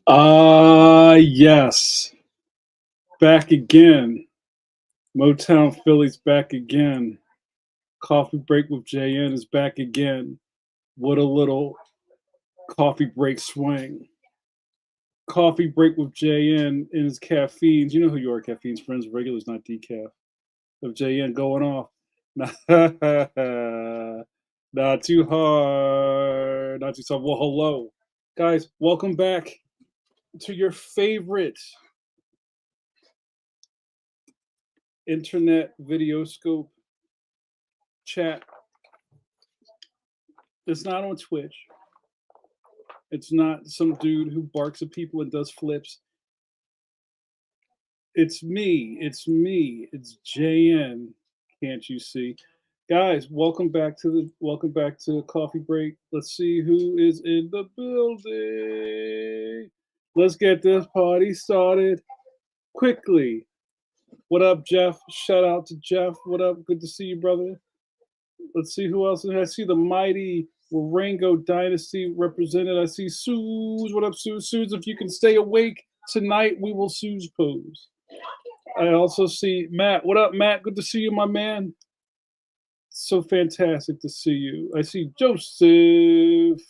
Yes. Back again. Motown Philly's back again. Coffee Break with JN is back again. What a little coffee break swing. Coffee Break with JN and his caffeines. You know who you are, caffeines, friends, regulars, not decaf. Of JN going off. Not too hard. Not too soft. Well, hello. Guys, welcome back to your favorite internet video scope chat. It's not on Twitch. It's not some dude who barks at people and does flips. It's me. It's me. It's JN. Can't you see? Guys, welcome back to Coffee Break. Let's see who is in the building. Let's get this party started quickly. What up, Jeff? Shout out to Jeff. What up? Good to see you, brother. Let's see who else. I see the mighty Warango Dynasty represented. I see Suze. What up, Suze? Suze, if you can stay awake tonight, we will Suze pose. I also see Matt. What up, Matt? Good to see you, my man. So fantastic to see you. I see Joseph.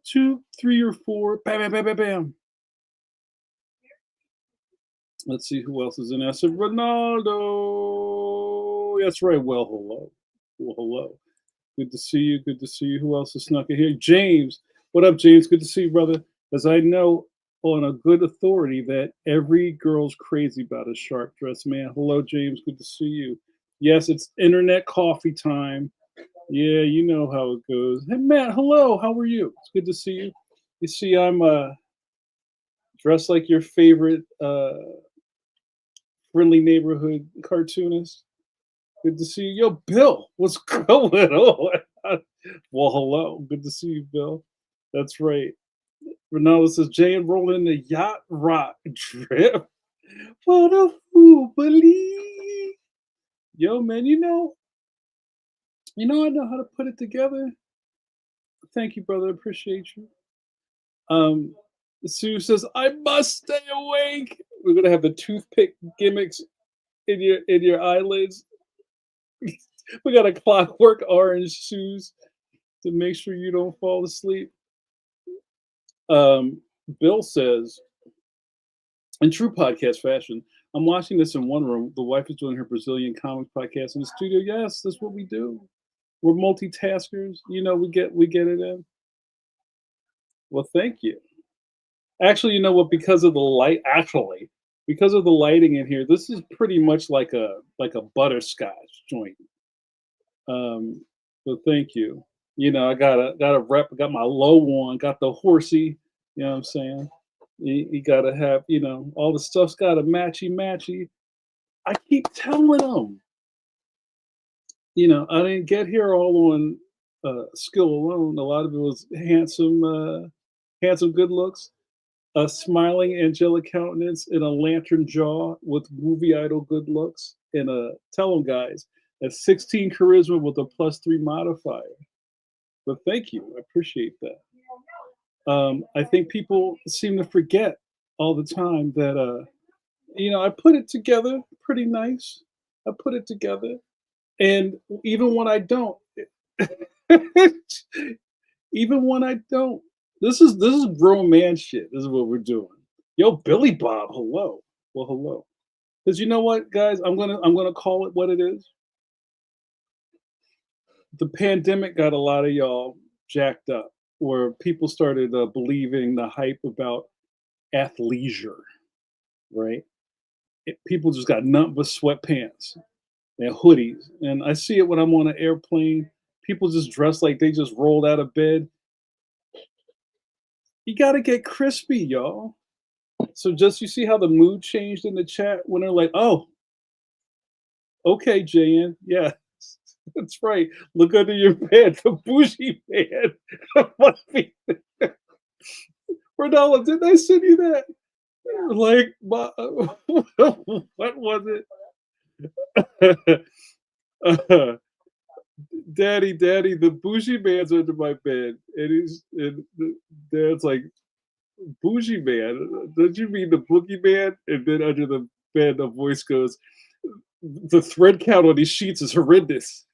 2, 3, or 4. Bam, bam, bam, bam, bam. Let's see who else is in there. I said Ronaldo. That's right. Well, hello. Well, hello. Good to see you. Good to see you. Who else is snuck in here? James. What up, James? Good to see you, brother. As I know on a good authority that every girl's crazy about a sharp dressed man. Hello, James. Good to see you. Yes, it's internet coffee time. Yeah, you know how it goes. Hey, Matt. Hello. How are you? It's good to see you. You see, I'm dressed like your favorite friendly neighborhood cartoonist. Good to see you. Yo, Bill, what's going on? Well, hello. Good to see you, Bill. That's right. Ronaldo says, Jay and rolling the yacht rock drip. What a fool believe. Yo, man, I know how to put it together. Thank you, brother. Appreciate you. Sue says, I must stay awake. We're gonna have the toothpick gimmicks in your eyelids. We got a clockwork orange shoes to make sure you don't fall asleep. Bill says, in true podcast fashion, I'm watching this in one room. The wife is doing her Brazilian comics podcast in the studio. Yes, that's what we do. We're multitaskers. We get it in. Well, thank you. Actually, you know what? Because of the lighting in here, this is pretty much like a butterscotch joint. So thank you. I got a rep. I got my low one. Got the horsey. You know what I'm saying? You gotta have. All the stuff's got a matchy. I keep telling them. I didn't get here all on skill alone. A lot of it was handsome, good looks, a smiling angelic countenance, and a lantern jaw with movie idol good looks, and tell them guys, a 16 charisma with a +3 modifier. But thank you, I appreciate that. I think people seem to forget all the time that I put it together pretty nice. I put it together, and even when I don't, even when I don't, this is grown man shit. This is what we're doing. Yo, Billy Bob, hello. Well, hello. Because you know what, guys, I'm gonna call it what it is. The pandemic got a lot of y'all jacked up, where people started believing the hype about athleisure, right? People just got nothing but sweatpants and hoodies, and I see it when I'm on an airplane. People just dress like they just rolled out of bed. You got to get crispy, y'all. So you see how the mood changed in the chat when they're like, "Oh, okay, JN, yeah, that's right. Look under your bed, the bougie man." Ronaldo, didn't I send you that? Like, what was it? Daddy, the bougie man's under my bed, and Dad's like, Bougie man. Don't you mean the boogeyman? And then under the bed, the voice goes, "The thread count on these sheets is horrendous."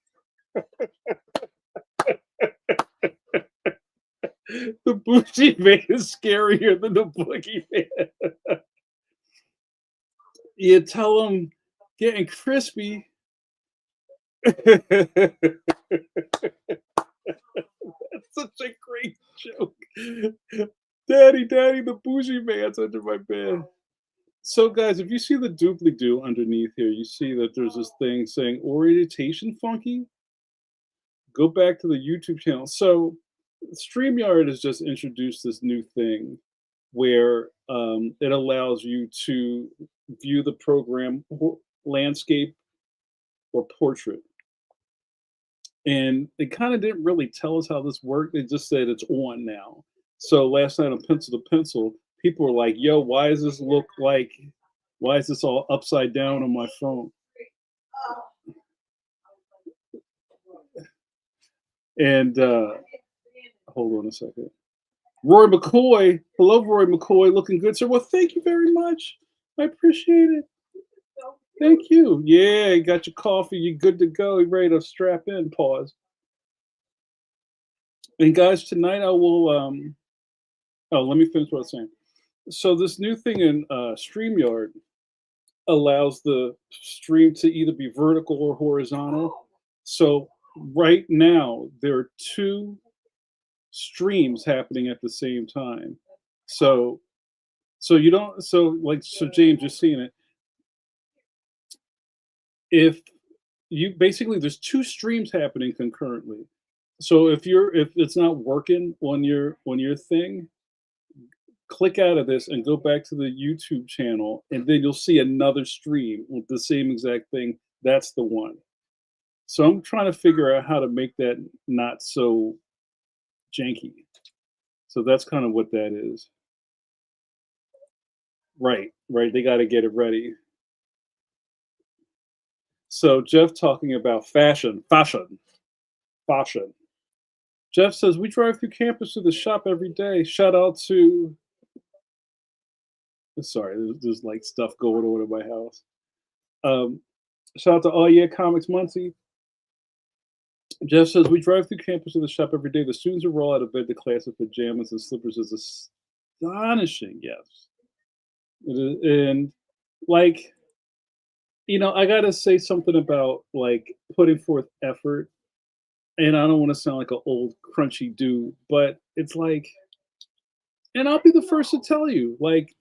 The bougie man is scarier than the boogeyman. You tell him getting crispy. That's such a great joke. Daddy, daddy, the bougie man's under my bed. So, guys, if you see the doobly doo underneath here, you see that there's this thing saying orientation funky. Go back to the YouTube channel. So, StreamYard has just introduced this new thing where it allows you to view the program landscape or portrait. And they kind of didn't really tell us how this worked. They just said it's on now. So last night on Pencil to Pencil, people were like, "Yo, why does this look like? Why is this all upside down on my phone?" And hold on a second. Roy McCoy, hello, Roy McCoy, looking good, sir. Well, thank you very much. I appreciate it. Thank you. Yeah, you got your coffee. You're good to go. You're ready to strap in. Pause. And guys, tonight I will. Oh, let me finish what I was saying. So this new thing in StreamYard allows the stream to either be vertical or horizontal. So right now there are two streams happening at the same time. So you don't so James, you're seeing it. If you basically there's two streams happening concurrently. So if it's not working on your thing, click out of this and go back to the YouTube channel, and then you'll see another stream with the same exact thing. That's the one. So I'm trying to figure out how to make that not so janky. So that's kind of what that is. Right, right. They got to get it ready. So Jeff talking about fashion. Jeff says we drive through campus to the shop every day. Shout out to sorry, there's like stuff going on in my house. Um, Shout out to All Yeah Comics Muncie. Jeff says we drive through campus to the shop every day. The students who roll out of bed to class in pajamas and slippers is astonishing. Yes, it is, and like I gotta say something about like putting forth effort. And I don't want to sound like an old crunchy dude, but it's like, and I'll be the first to tell you, like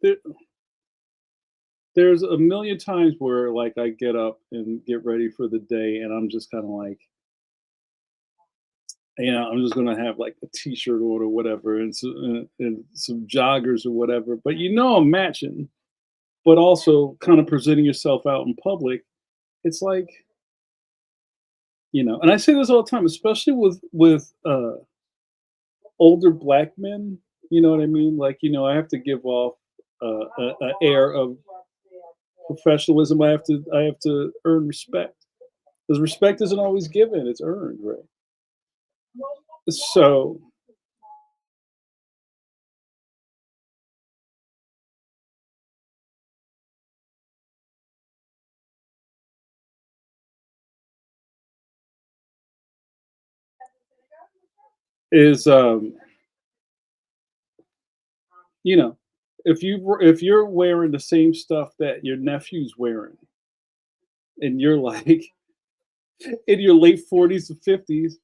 there's a million times where like I get up and get ready for the day, and I'm just kind of like, I'm just gonna have like a t-shirt on or whatever, and some joggers or whatever. But I'm matching, but also kind of presenting yourself out in public. It's like, and I say this all the time, especially with older black men. You know what I mean? Like, I have to give off a air of professionalism. I have to earn respect because respect isn't always given; it's earned, right? So is you know if you're wearing the same stuff that your nephew's wearing, and you're like in your late 40s and 50s,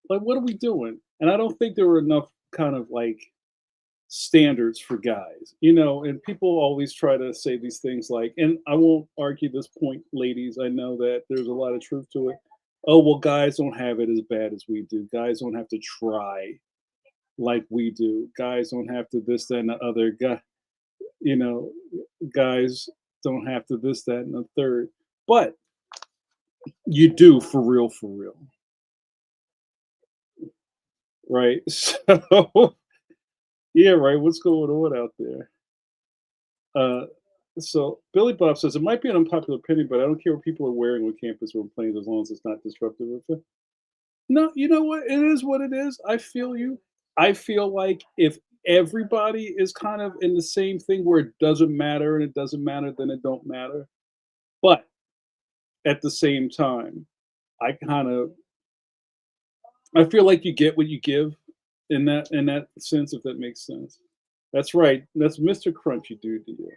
like what are we doing? And I don't think there were enough kind of like standards for guys, and people always try to say these things like, and I won't argue this point, ladies, I know that there's a lot of truth to it. Oh, well, guys don't have it as bad as we do. Guys don't have to try like we do. Guys don't have to this, that, and the other. You know, guys don't have to this, that, and the third. But you do for real, right? So yeah, right. What's going on out there? So Billy Bob says it might be an unpopular opinion, but I don't care what people are wearing on campus or in planes as long as it's not disruptive. No, you know what? It is what it is. I feel you. I feel like if everybody is kind of in the same thing where it doesn't matter, and it doesn't matter, then it don't matter. But at the same time, I kind of I feel like you get what you give in that sense, if that makes sense. That's right. That's Mr. Crunchy Dude to you.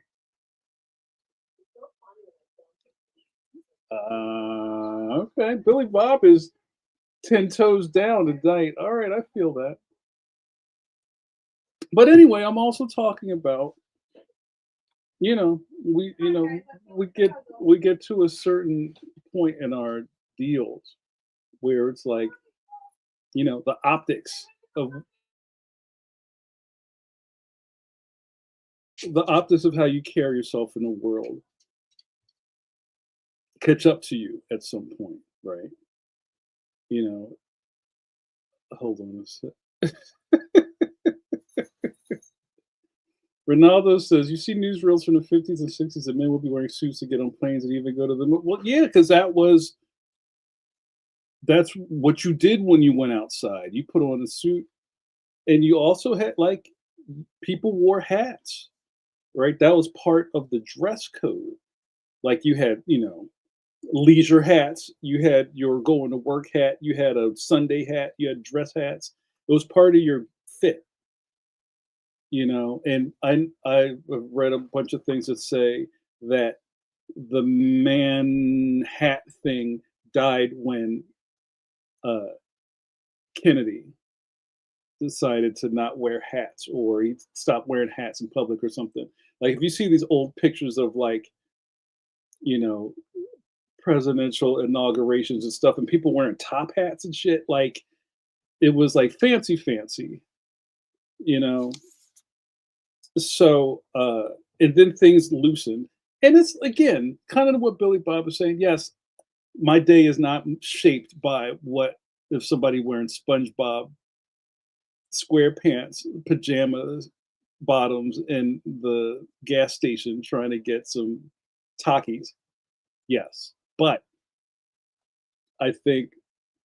Okay. Billy Bob is 10 toes down tonight. All right, I feel that. But anyway, I'm also talking about, we get to a certain point in our deals where it's like, the optics of how you carry yourself in the world catch up to you at some point, right? You know, hold on a sec. Ronaldo says, "You see newsreels from the 50s and 60s that men would be wearing suits to get on planes and even go to the well, yeah, because that's what you did when you went outside. You put on a suit, and you also had like people wore hats, right? That was part of the dress code. Like you had, leisure hats. You had your going to work hat. You had a Sunday hat. You had dress hats. It was part of your fit, and I've read a bunch of things that say that the man hat thing died when uh, Kennedy decided to not wear hats, or he stopped wearing hats in public or something. Like if you see these old pictures of like, you know, presidential inaugurations and stuff and people wearing top hats and shit, like it was like fancy fancy, you know. So and then things loosened. And it's again kind of what Billy Bob was saying. Yes, my day is not shaped by what if somebody wearing SpongeBob SquarePants pajamas bottoms in the gas station trying to get some Takis. Yes. But I think,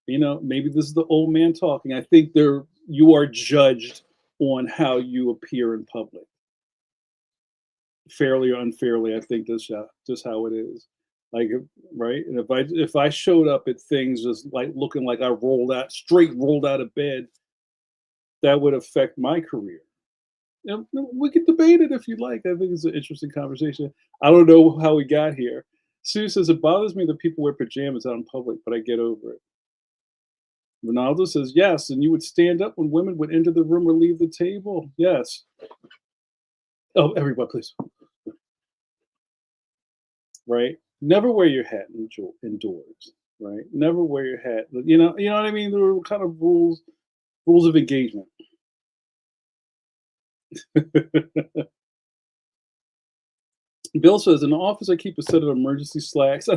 maybe this is the old man talking. I think you are judged on how you appear in public, fairly or unfairly. I think that's just how it is. Like, right? And if I showed up at things just like looking like I rolled out of bed, that would affect my career. We can debate it if you like. I think it's an interesting conversation. I don't know how we got here. Sue says it bothers me that people wear pajamas out in public, but I get over it. Ronaldo says yes, and you would stand up when women would enter the room or leave the table. Yes. Oh, everybody, please. Right. Never wear your hat indoors. Right. Never wear your hat. You know what I mean. There were kind of rules of engagement. Bill says, in the office, I keep a set of emergency slacks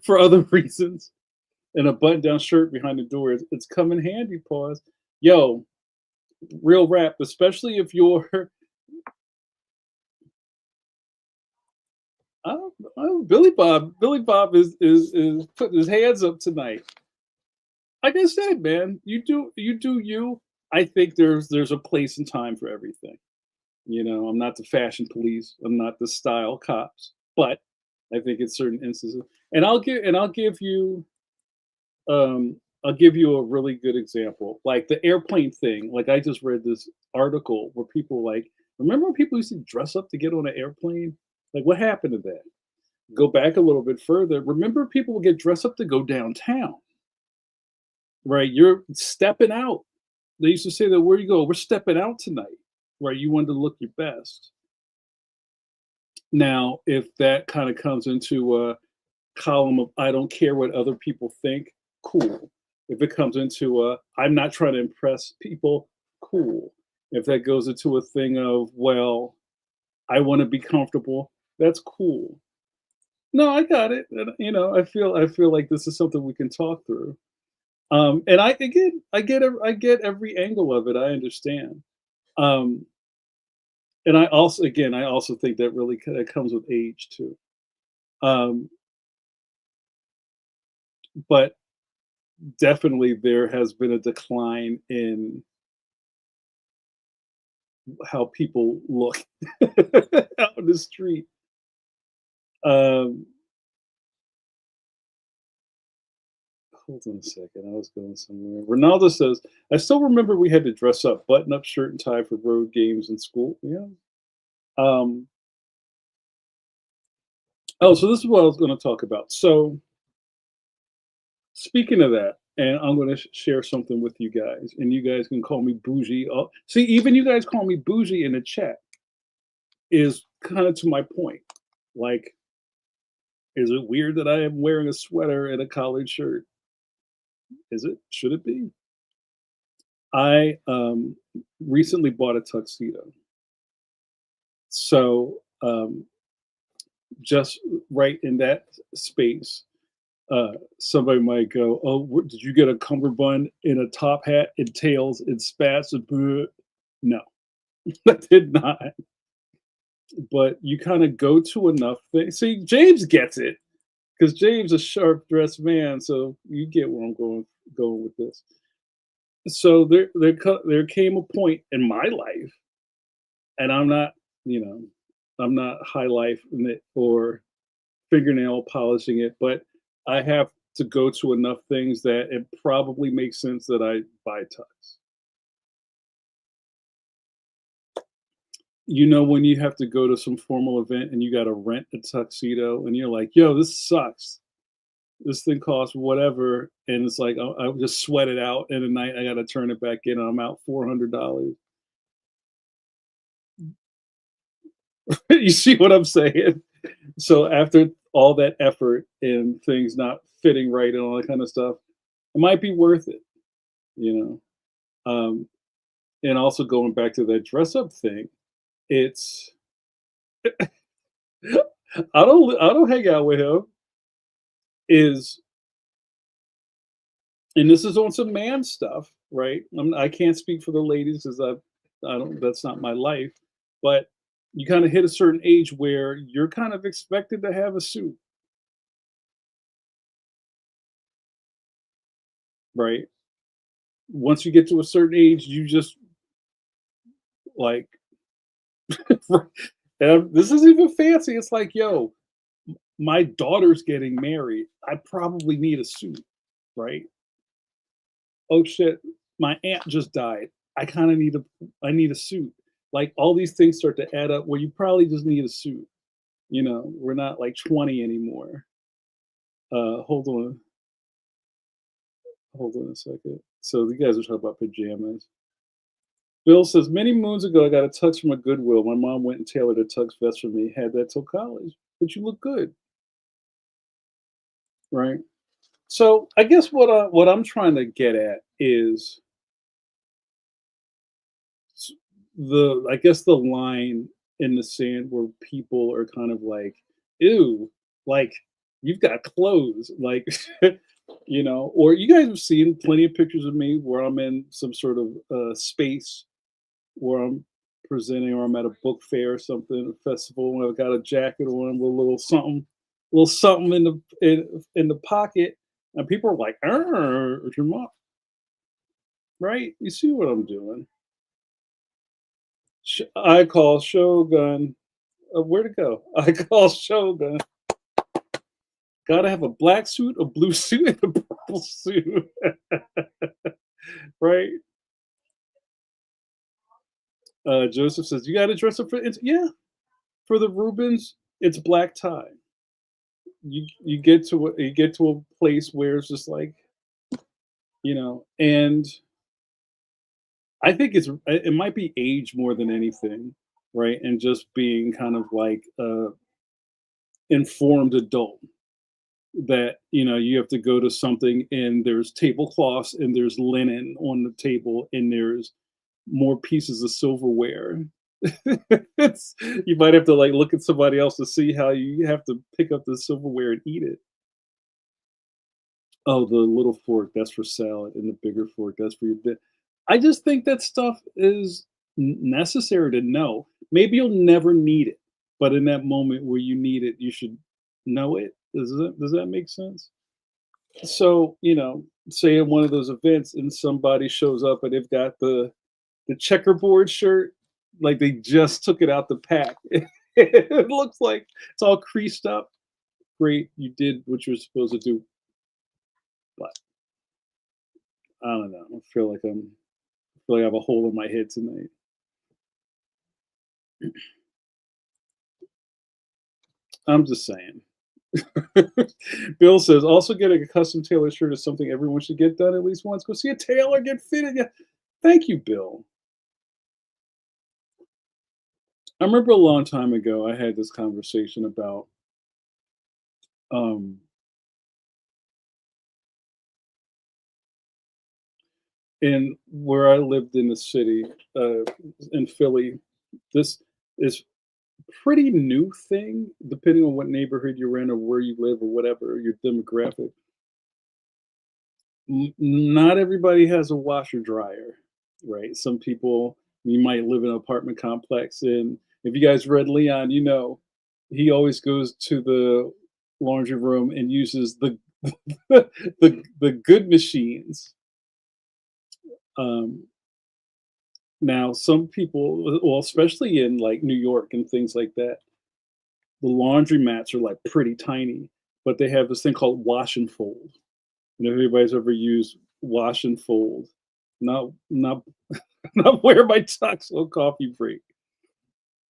for other reasons and a button down shirt behind the door. It's come in handy, pause. Yo, real rap, especially if you're, Billy Bob is putting his hands up tonight. Like I said, man, you do you. I think there's a place and time for everything. I'm not the fashion police. I'm not the style cops, but I think in certain instances, and I'll give you a really good example, like the airplane thing. Like I just read this article where people like, remember when people used to dress up to get on an airplane? Like what happened to that? Go back a little bit further. Remember people would get dressed up to go downtown, right? You're stepping out. They used to say that where you go, we're stepping out tonight, right? You wanted to look your best. Now, if that kind of comes into a column of I don't care what other people think, cool. If it comes into a I'm not trying to impress people, cool. If that goes into a thing of, well, I want to be comfortable, that's cool. No, I got it. And, I feel like this is something we can talk through. And I get every angle of it. I understand. Um, and I also think that really that comes with age too. Um, but definitely there has been a decline in how people look out in the street. Um, Hold on a second. I was going somewhere. Ronaldo says, I still remember we had to dress up, button up shirt and tie for road games in school. Yeah. Um, oh, so this is what I was going to talk about. So, speaking of that, and I'm going to share something with you guys, and you guys can call me bougie. See, even you guys call me bougie in the chat is kind of to my point. Like, is it weird that I am wearing a sweater and a collared shirt? Is it? Should it be? I recently bought a tuxedo. So, just right in that space, somebody might go, "Oh, did you get a cummerbund in a top hat and tails and spats and bleh?" No, I did not. But you kind of go to enough things. See, James gets it because James is a sharp dressed man, so you get where I'm going with this. So there came a point in my life, and I'm not, you know, I'm not high life in it or fingernail polishing it, but I have to go to enough things that it probably makes sense that I buy tux. You know, when you have to go to some formal event and you got to rent a tuxedo, and you're like, "Yo, this sucks. This thing costs whatever," and it's like I just sweat it out, and at night I got to turn it back in, and I'm out $400. You see what I'm saying? So after all that effort and things not fitting right and all that kind of stuff, it might be worth it, you know. And also going back to that dress up thing, it's I don't hang out with him. Is And this is on some man stuff, right? I can't speak for the ladies because I don't. That's not my life. But you kind of hit a certain age where you're kind of expected to have a suit, right? Once you get to a certain age, you just like, and this is even fancy. It's like, yo, my daughter's getting married. I probably need a suit, right? Oh shit, my aunt just died. I need a suit. Like all these things start to add up where you probably just need a suit. You know, we're not like 20 anymore. Hold on, hold on a second. So you guys are talking about pajamas. Bill says many moons ago I got a tux from a Goodwill. My mom went and tailored a tux vest for me. Had that till college, but you look good, right? So I guess what I'm trying to get at is I guess the line in the sand where people are kind of like, ew, like you've got clothes, like or you guys have seen plenty of pictures of me where I'm in some sort of space where I'm presenting or I'm at a book fair or something, a festival, and I've got a jacket on with a little something in the pocket, and people are like, it's your mom, right? You see what I'm doing? I call Shogun. Where to go? I call Shogun. Gotta have a black suit, a blue suit, and a purple suit, right? Joseph says, "You got to dress up for it." Yeah, for the Rubens, it's black tie. You get to a place where it's just like and I think it might be age more than anything, right? And just being kind of like informed adult that you have to go to something and there's tablecloths and there's linen on the table and there's more pieces of silverware. You might have to like look at somebody else to see how you have to pick up the silverware and eat it. Oh, the little fork, that's for salad, and the bigger fork, that's for your bit. I just think that stuff is necessary to know. Maybe you'll never need it, but in that moment where you need it, you should know it. Does that make sense? So, say at one of those events and somebody shows up and they've got the checkerboard shirt, like they just took it out the pack. It looks like it's all creased up. Great, you did what you were supposed to do, but I don't know. I feel like I have a hole in my head tonight. I'm just saying. Bill says, also getting a custom tailored shirt is something everyone should get done at least once. Go see a tailor, get fitted. Yeah. Thank you, Bill. I remember a long time ago, I had this conversation about um, in where I lived in the city, uh, in Philly. This is pretty new thing, depending on what neighborhood you're in or where you live or whatever your demographic. Not everybody has a washer dryer, right? Some people, you might live in an apartment complex, and if you guys read Leon, you know he always goes to the laundry room and uses the the good machines. Um, Now, some people, well, especially in like New York and things like that, the laundry mats are like pretty tiny, but they have this thing called wash and fold. And if anybody's ever used wash and fold, not not wear my tux on coffee break.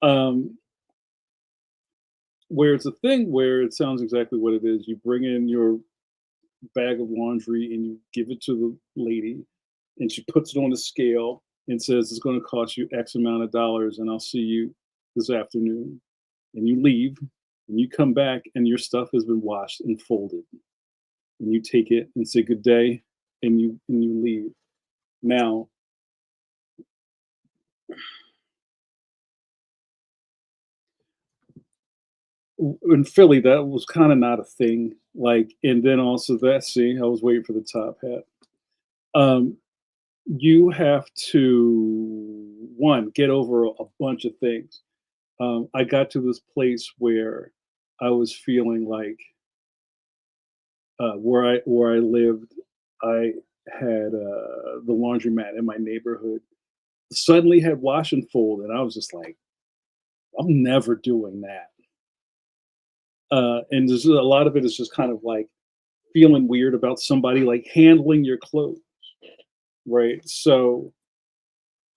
Um, where it's a thing where it sounds exactly what it is. You bring in your bag of laundry and you give it to the lady, and she puts it on a scale and says it's going to cost you X amount of dollars, and I'll see you this afternoon. And you leave, and you come back, and your stuff has been washed and folded, and you take it and say good day, and you leave. Now, in Philly, that was kind of not a thing. Like, and then also that, see, I was waiting for the top hat. Um, you have to one get over a bunch of things. I got to this place where I was feeling like where I lived, I had the laundromat in my neighborhood suddenly had wash and fold, and I was just like, I'm never doing that. And there's a lot of it is just kind of like feeling weird about somebody like handling your clothes, right? So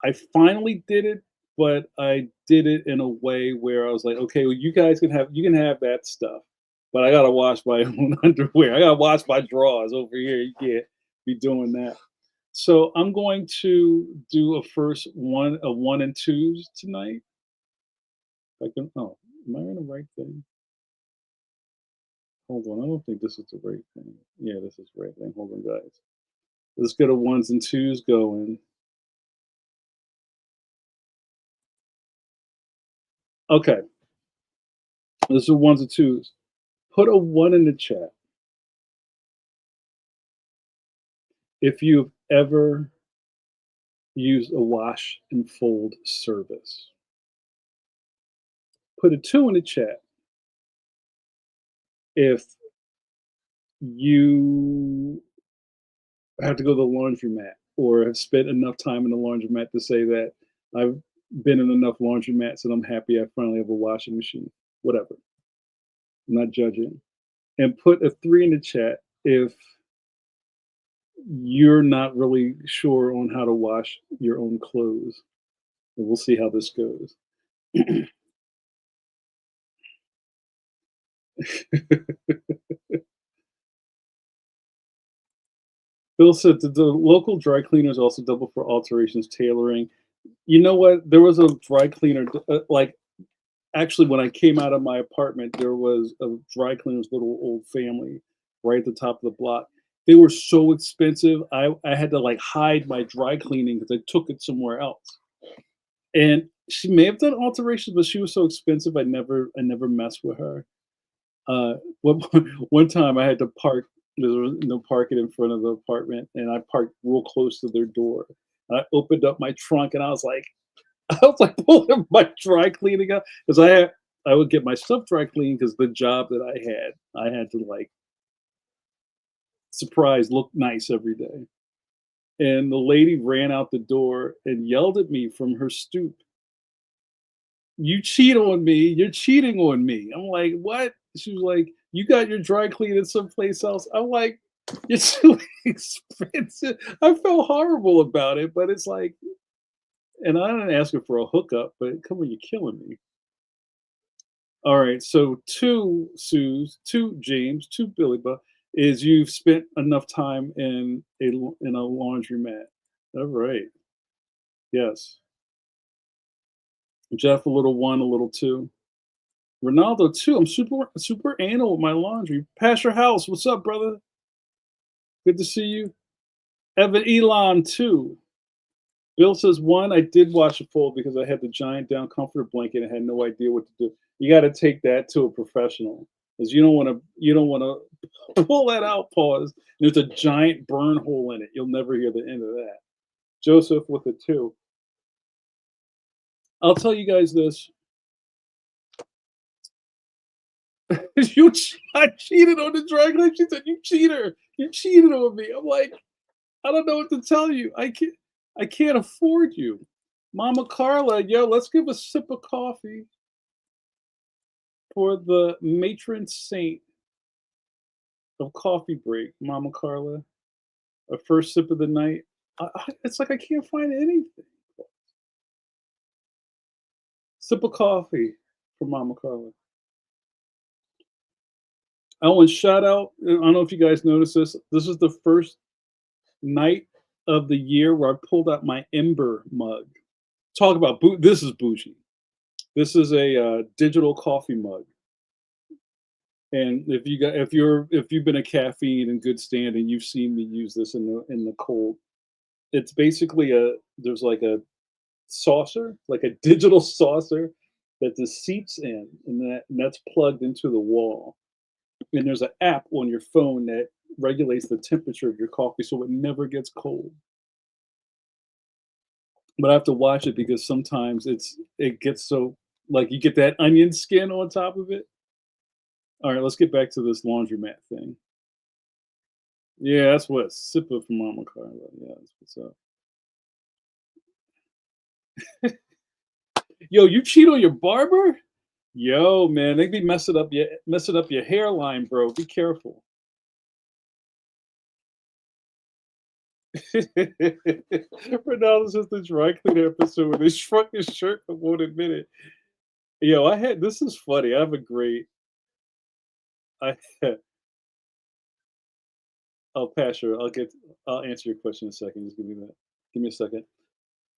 I finally did it, but I did it in a way where I was like, okay, well, you can have that stuff, but I gotta wash my own underwear. I gotta wash my drawers over here. You can't be doing that. So I'm going to do a one and twos tonight. I can am I in the right thing? Hold on, I don't think this is the right thing. Yeah, this is the right thing. Hold on, guys. Let's get a ones and twos going. Okay, this is ones and twos. Put a one in the chat if you've ever used a wash and fold service. Put a two in the chat if you have to go to the laundromat or have spent enough time in the laundromat to say that I've been in enough laundromats and I'm happy I finally have a washing machine. Whatever. I'm not judging. And put a three in the chat if you're not really sure on how to wash your own clothes. And we'll see how this goes. Bill said that the local dry cleaners also double for alterations, tailoring. You know what? There was a dry cleaner, like actually, when I came out of my apartment, there was a dry cleaner's little old family right at the top of the block. They were so expensive. I had to like hide my dry cleaning because I took it somewhere else. And she may have done alterations, but she was so expensive. I never messed with her. One one time I had to park. There was no parking in front of the apartment, and I parked real close to their door. I opened up my trunk, and I was like, I was like pulling my dry cleaning up because I would get my stuff dry cleaned because the job that I had to like surprise look nice every day. And the lady ran out the door and yelled at me from her stoop. You cheat on me. You're cheating on me. I'm like, what? She was like, you got your dry cleaning someplace else. I'm like, it's too expensive. I felt horrible about it, but it's like, and I didn't ask her for a hookup, but come on, you're killing me. All right, so two Sue's, two James, two Billy Buck is you've spent enough time in a laundromat. All right, yes. Jeff, a little one, a little two. Ronaldo two. I'm super anal with my laundry. Pastor House, what's up, brother? Good to see you. Evan Elon two. Bill says one. I did watch it full because I had the giant down comforter blanket and had no idea what to do. You got to take that to a professional, because you don't want to pull that out. Pause. There's a giant burn hole in it. You'll never hear the end of that. Joseph with a two. I'll tell you guys this. I cheated on the drag race. She said, "You cheater! You cheated on me." I'm like, I don't know what to tell you. I can't afford you. Mama Carla, yo, let's give a sip of coffee for the matron saint of coffee break, Mama Carla. A first sip of the night. It's like I can't find anything. Sip of coffee for Mama Carla. Oh, and shout out. I don't know if you guys noticed this. This is the first night of the year where I pulled out my Ember mug. Talk about this is bougie. This is a digital coffee mug. And if you've been a caffeine in good standing, you've seen me use this in the cold. It's basically there's like a saucer, like a digital saucer that the seeps in, and that's plugged into the wall. And there's an app on your phone that regulates the temperature of your coffee so it never gets cold. But I have to watch it because sometimes it gets so, like, you get that onion skin on top of it. All right, let's get back to this laundromat thing. Yeah, that's what sipper from Mama Carla. Yeah, that's what's up. Yo, you cheat on your barber? Yo, man, they be messing up your hairline, bro. Be careful. Ronaldo's just the dry cleaner episode where they shrunk his shirt but won't admit it. Yo, this is funny. I have a great I I'll pass your I'll answer your question in a second. Just give me a second.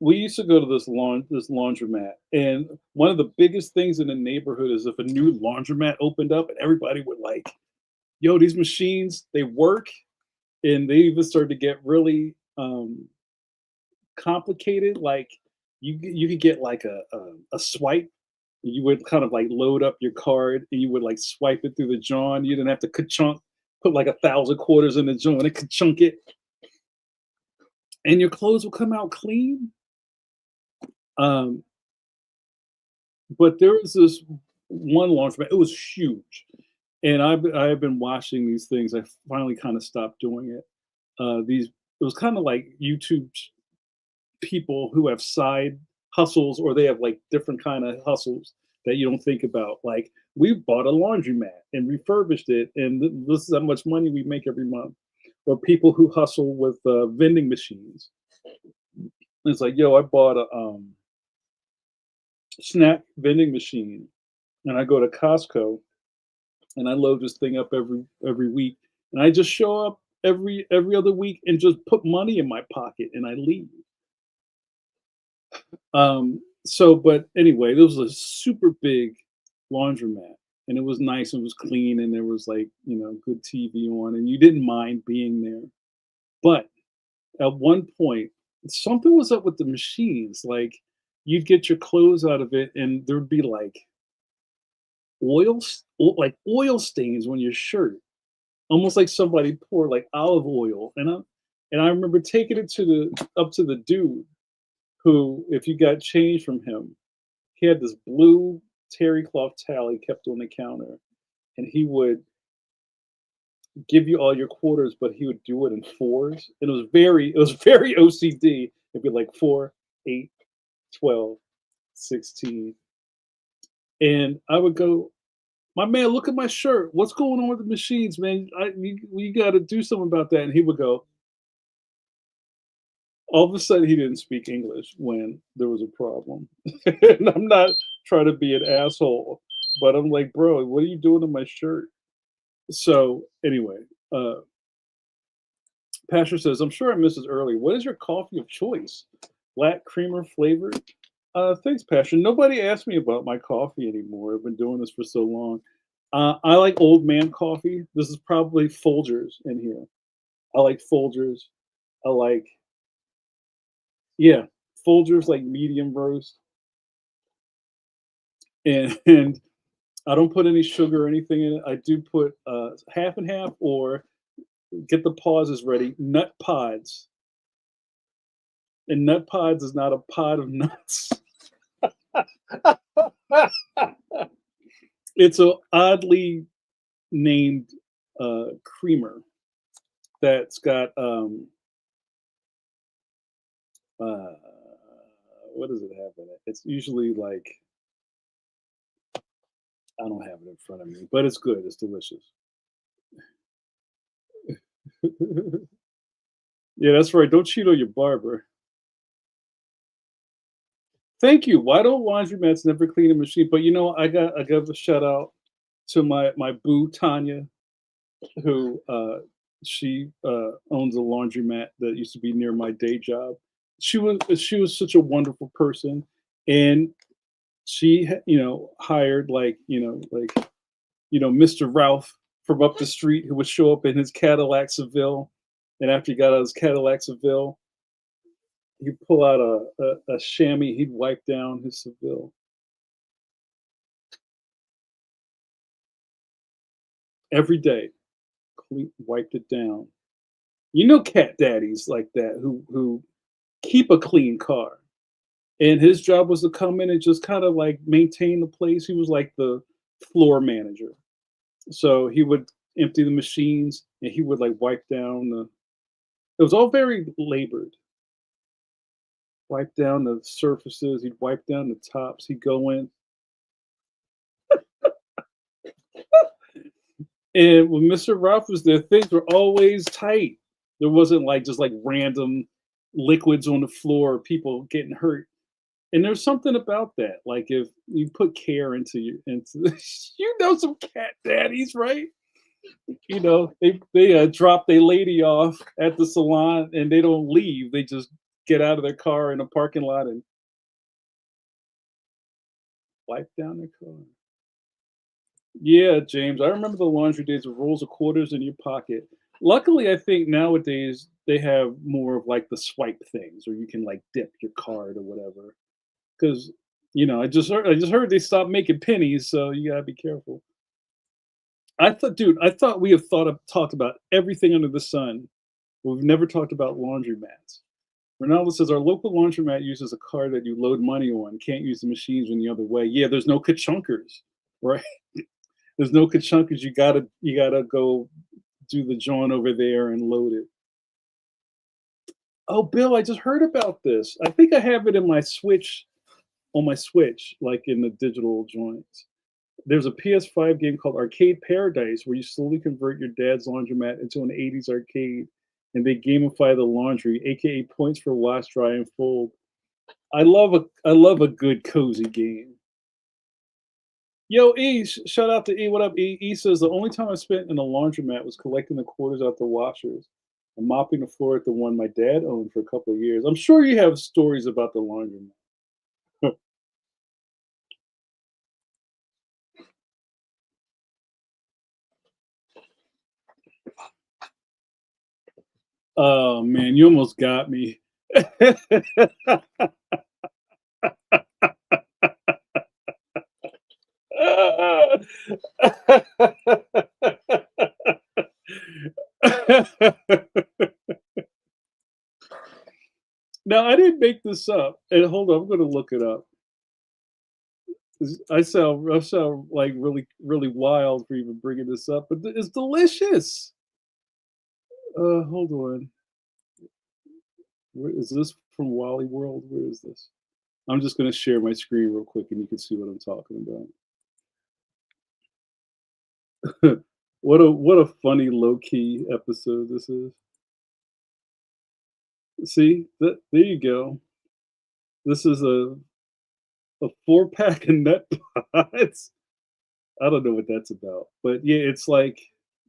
We used to go to this laundromat, and one of the biggest things in the neighborhood is if a new laundromat opened up and everybody would like, yo, these machines, they work, and they even started to get really complicated. Like you could get like a swipe. You would kind of like load up your card and you would like swipe it through the John. You didn't have to ka-chunk, put like 1,000 quarters in the John and ka-chunk it, and your clothes will come out clean. Um, but there was this one laundromat. It was huge, and I've been watching these things. I finally kind of stopped doing it. These It was kind of like YouTube people who have side hustles, or they have like different kind of hustles that you don't think about. Like, we bought a laundromat and refurbished it, and this is how much money we make every month. Or people who hustle with vending machines. It's like, yo, I bought a snack vending machine, and I go to Costco and I load this thing up every week, and I just show up every other week and just put money in my pocket and I leave. But anyway, there was a super big laundromat, and it was nice and it was clean, and there was like, good TV on, and you didn't mind being there. But at one point, something was up with the machines. Like, you'd get your clothes out of it, and there'd be like oil stains on your shirt, almost like somebody poured like olive oil. And I remember taking it up to the dude who, if you got change from him, he had this blue terry cloth towel he kept on the counter, and he would give you all your quarters, but he would do it in fours. And it was very OCD. It'd be like 4, 8, 12, 16. And I would go, "My man, look at my shirt. What's going on with the machines, man? We got to do something about that." And he would go, all of a sudden, he didn't speak English when there was a problem. And I'm not trying to be an asshole, but I'm like, bro, what are you doing to my shirt? So anyway, uh, Pastor says, I'm sure I missed this earlier. What is your coffee of choice? Black creamer flavored? Thanks, Pastor. Nobody asked me about my coffee anymore. I've been doing this for so long. I like old man coffee. This is probably Folgers in here. I like Folgers. I like, yeah, Folgers like medium roast. And I don't put any sugar or anything in it. I do put half and half, or get the pauses ready. Nut pods, and nut pods is not a pod of nuts. It's a oddly named creamer that's got uh, what does it have in it? It's usually like, I don't have it in front of me, but it's good. It's delicious. Yeah, that's right. Don't cheat on your barber. Thank you. Why don't laundromats never clean a machine? But I got a shout out to my boo Tanya, who she owns a laundromat that used to be near my day job. She was such a wonderful person, and hired, like, Mr. Ralph from up the street, who would show up in his Cadillac Seville, and after he got out of his Cadillac Seville, he'd pull out a chamois, he'd wipe down his Seville every day, wiped it down. Cat daddies like that, who keep a clean car, and his job was to come in and just kind of like maintain the place. He was like the floor manager, so he would empty the machines and he would like wipe down the. It was all very labored. Wipe down the surfaces. He'd wipe down the tops. He'd go in, and when Mr. Ralph was there, things were always tight. There wasn't like just like random liquids on the floor, or people getting hurt. And there's something about that. Like, if you put care into some cat daddies, right? They drop their lady off at the salon and they don't leave. They just get out of their car in a parking lot and wipe down their car. Yeah, James, I remember the laundry days with rolls of quarters in your pocket. Luckily, I think nowadays they have more of like the swipe things, where you can like dip your card or whatever. Because I just heard they stopped making pennies, so you gotta be careful. I thought we have talked about everything under the sun. But we've never talked about laundromats. Ronaldo says our local laundromat uses a card that you load money on. Can't use the machines any other way. Yeah, there's no kachunkers, right? There's no kachunkers. You gotta go do the joint over there and load it. Oh, Bill, I just heard about this. I think I have it in my Switch, on my Switch, like in the digital joints. There's a PS5 game called Arcade Paradise, where you slowly convert your dad's laundromat into an 80s arcade, and they gamify the laundry, aka points for wash, dry, and fold. I love a good cozy game. Yo, E, shout out to E. What up, E? E says the only time I spent in a laundromat was collecting the quarters out the washers and mopping the floor at the one my dad owned for a couple of years. I'm sure you have stories about the laundromat. Oh man, you almost got me. Now, I didn't make this up. And hold on, I'm going to look it up. I sound like really really wild for even bringing this up, but it's delicious. Hold on. Where is this from? Wally World? Where is this? I'm just going to share my screen real quick, and you can see what I'm talking about. What a funny low key episode this is. See that there you go. This is a 4 pack of nut pods. I don't know what that's about, but yeah, it's like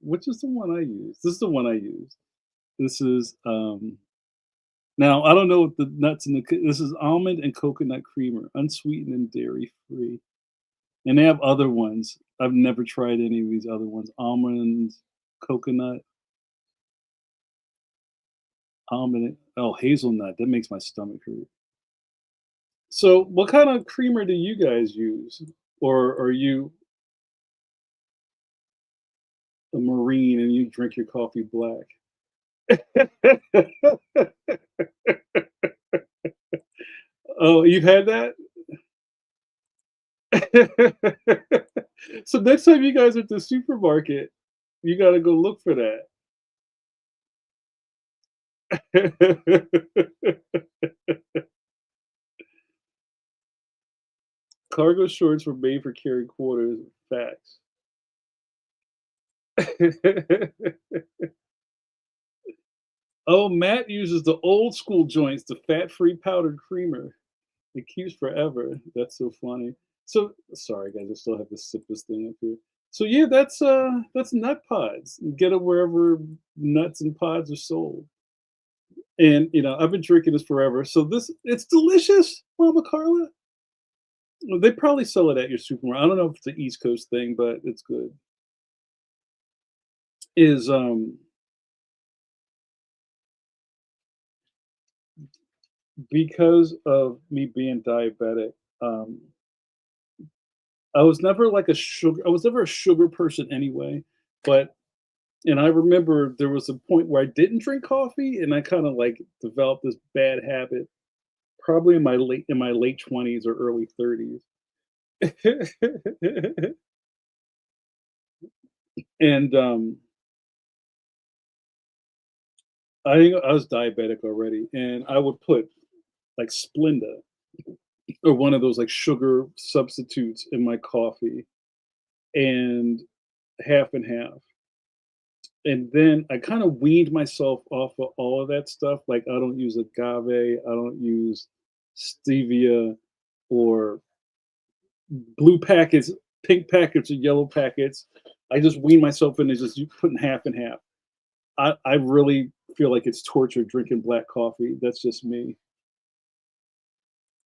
which is the one I use? This is the one I use. This is now I don't know what the nuts in the this is almond and coconut creamer, unsweetened and dairy free. And they have other ones. I've never tried any of these other ones. Almond, coconut, almond. Oh, hazelnut. That makes my stomach hurt. So, what kind of creamer do you guys use? Or are you a marine and you drink your coffee black? Oh, you've had that? So next time you guys are at the supermarket, you gotta go look for that. Cargo shorts were made for carrying quarters. Facts. Oh, Matt uses the old school joints, the fat-free powdered creamer. It keeps forever. That's so funny. So sorry guys, I still have to sip this thing up here. So yeah, that's nut pods. You get it wherever nuts and pods are sold. And I've been drinking this forever. So this it's delicious, Mama Carla. Well, they probably sell it at your supermarket. I don't know if it's an East Coast thing, but it's good. Is because of me being diabetic, I was never like a sugar I was never a sugar person anyway, but and I remember there was a point where I didn't drink coffee and I kind of like developed this bad habit probably in my late 20s or early 30s. And I was diabetic already and I would put like Splenda or one of those like sugar substitutes in my coffee and half and half. And then I kind of weaned myself off of all of that stuff. Like I don't use agave, I don't use stevia or blue packets, pink packets, or yellow packets. I just wean myself into just putting half and half. I really feel like it's torture drinking black coffee. That's just me.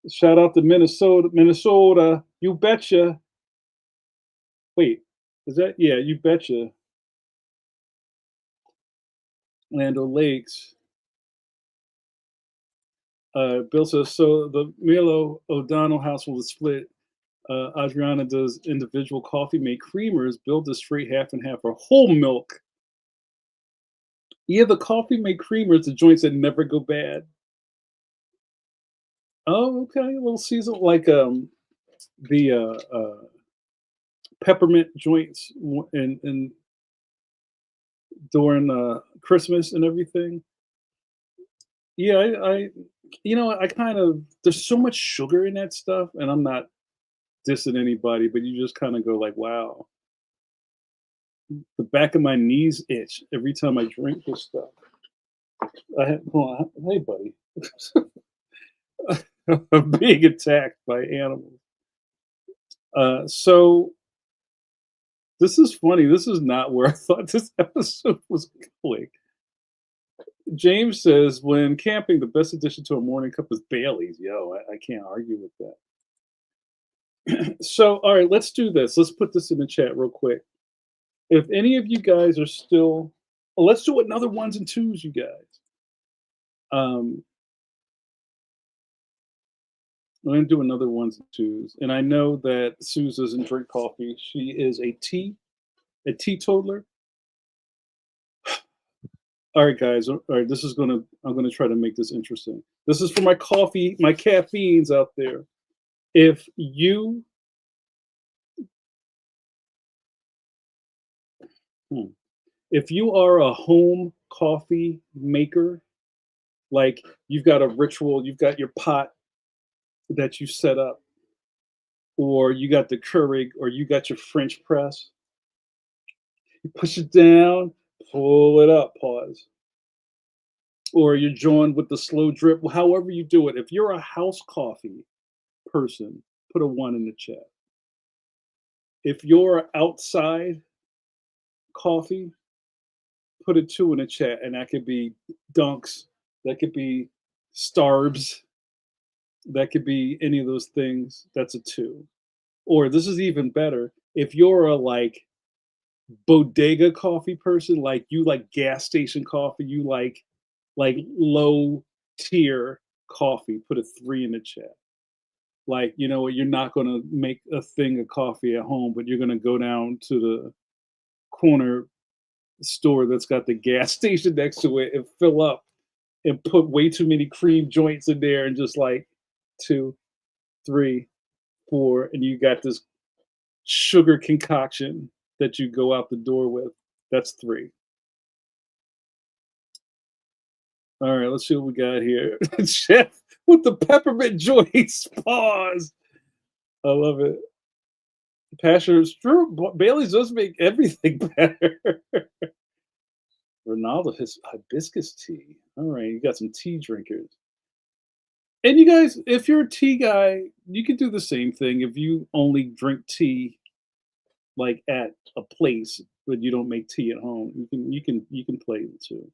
Shout out to Minnesota, Minnesota. You betcha. Wait, is that yeah? You betcha. Land Lakes. Bill says so. The Milo O'Donnell household is split. Adriana does individual coffee mate creamers. Bill does straight half and half or whole milk. Yeah, the coffee mate creamers, the joints that never go bad. Oh, okay. A little season like the peppermint joints and during Christmas and everything. Yeah, I kind of there's so much sugar in that stuff, and I'm not dissing anybody, but you just kind of go like, wow, the back of my knees itch every time I drink this stuff. Hold on, hey buddy, I'm being attacked by animals. So this is funny. This is not where I thought this episode was going. James says, when camping, the best addition to a morning cup is Bailey's. Yo, I can't argue with that. So, all right, let's do this. Let's put this in the chat real quick. If any of you guys are still, well, let's do another ones and twos, you guys. I'm going to do another ones and twos. And I know that Sue doesn't drink coffee. She is a teetotaler. All right, guys. All right, I'm gonna try to make this interesting. This is for my coffee, my caffeines out there. If you, hmm, if you are a home coffee maker, like you've got a ritual, you've got your pot that you set up, or you got the Keurig, or you got your French press, You push it down, pull it up, pause. Or you're joined with the slow drip, however you do it. If you're a house coffee person, put a 1 in the chat. If you're outside coffee, put a 2 in the chat, and that could be Dunks, that could be Starbs, that could be any of those things. That's a 2. Or this is even better. If you're a like bodega coffee person, like you like gas station coffee, you like low tier coffee, put a 3 in the chat. Like, you know what, you're not gonna make a thing of coffee at home, but you're gonna go down to the corner store that's got the gas station next to it and fill up and put way too many cream joints in there and just like 2, 3, 4, and you got this sugar concoction that you go out the door with. That's 3. All right, let's see what we got here. Chef with the peppermint joints. Pause. I love it. Passion is true. Bailey's does make everything better. Ronaldo has hibiscus tea. All right, you got some tea drinkers. And you guys, if you're a tea guy, you can do the same thing. If you only drink tea like at a place, but you don't make tea at home, you can play it too.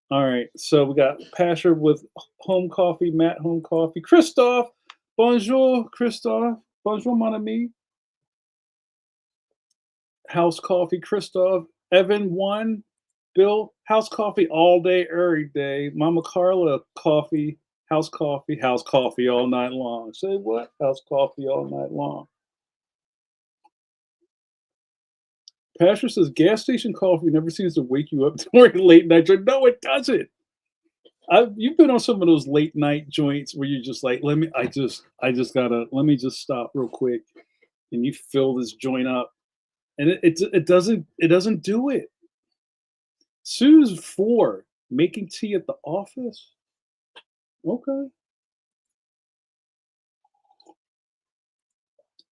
All right, so we got Pasher with home coffee, Matt home coffee, Christophe. Bonjour, Christophe. Bonjour, mon ami. House coffee, Christophe. Evan 1. Bill, house coffee all day, every day. Mama Carla, coffee, house coffee all night long. Say what? House coffee all night long. Pastor says gas station coffee never seems to wake you up during late night drink. No, it doesn't. You've been on some of those late night joints where you're just like, let me just stop real quick, and you fill this joint up, and it doesn't do it. Sue's 4, making tea at the office. Okay.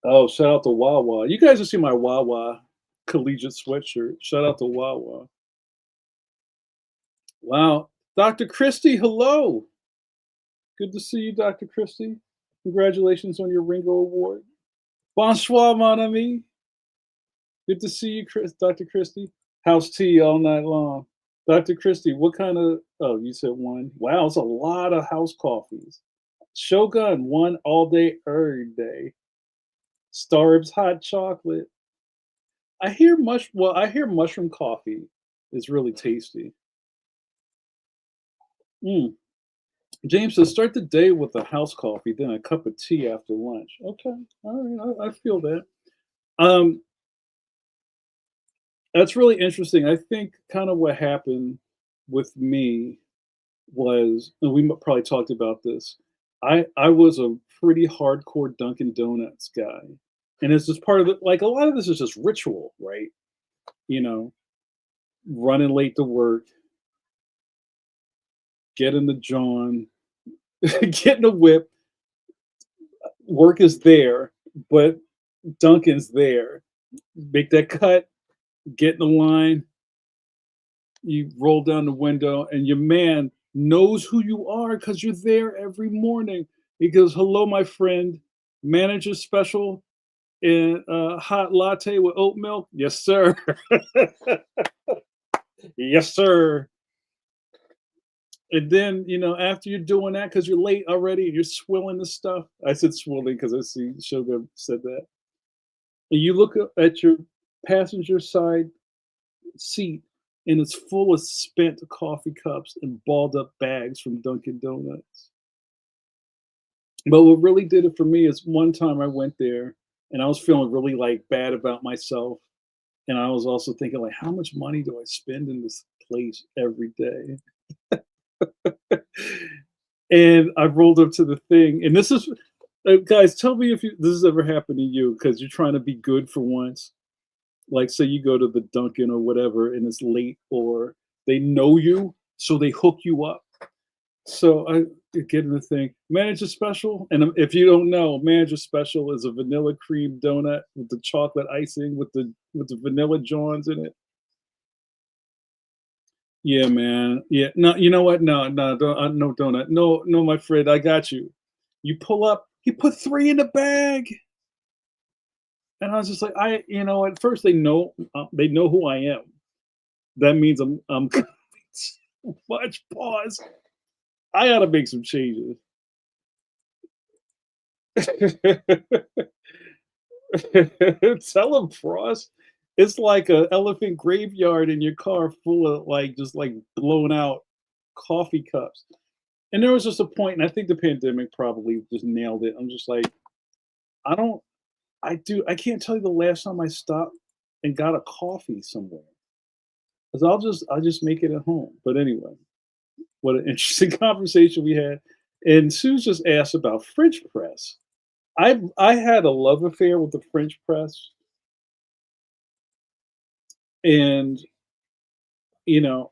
Oh, shout out to Wawa. You guys will see my Wawa collegiate sweatshirt. Shout out to Wawa. Wow. Dr. Christie, hello. Good to see you, Dr. Christie. Congratulations on your Ringo Award. Bonsoir, mon ami. Good to see you, Dr. Christie. House tea all night long. Dr. Christie, what kind of, oh, you said 1. Wow, it's a lot of house coffees. Shogun, 1 all day, every day. Starbs hot chocolate. I hear mushroom coffee is really tasty. James says, start the day with a house coffee, then a cup of tea after lunch. Okay, all right, I feel that. That's really interesting. I think kind of what happened with me was, and we probably talked about this. I was a pretty hardcore Dunkin' Donuts guy, and it's just part of it. Like a lot of this is just ritual, right? You know, running late to work, getting the John, getting a whip. Work is there, but Dunkin's there. Make that cut, get in the line. You roll down the window, and your man knows who you are because you're there every morning. He goes, "Hello, my friend. Manager special and hot latte with oat milk." Yes, sir. Yes, sir. And then, after you're doing that, because you're late already, you're swilling the stuff. I said swilling because I see Sugar said that. And you look at your passenger side seat, and it's full of spent coffee cups and balled up bags from Dunkin' Donuts. But what really did it for me is one time I went there and I was feeling really like bad about myself. And I was also thinking like, how much money do I spend in this place every day? And I rolled up to the thing, and this is, guys, tell me if this has ever happened to you because you're trying to be good for once. Like, say you go to the Dunkin' or whatever, and it's late, or they know you, so they hook you up. So I get in the thing, manager special, and if you don't know, manager special is a vanilla cream donut with the chocolate icing with the with the vanilla Johns in it. Yeah, man. Yeah. No, you know what? No, no, don't, no donut. No, no, my friend, I got you. You pull up. He put three in the bag, and I was just like, at first they know who I am. That means I'm too much. Pause. I gotta make some changes. Tell him, Frost. It's like a elephant graveyard in your car full of like just like blown out coffee cups. And there was just a point, and I think the pandemic probably just nailed it. I'm just like, I don't, I can't tell you the last time I stopped and got a coffee somewhere. Because I just make it at home. But anyway, what an interesting conversation we had. And Sue just asked about French press. I had a love affair with the French press, and you know,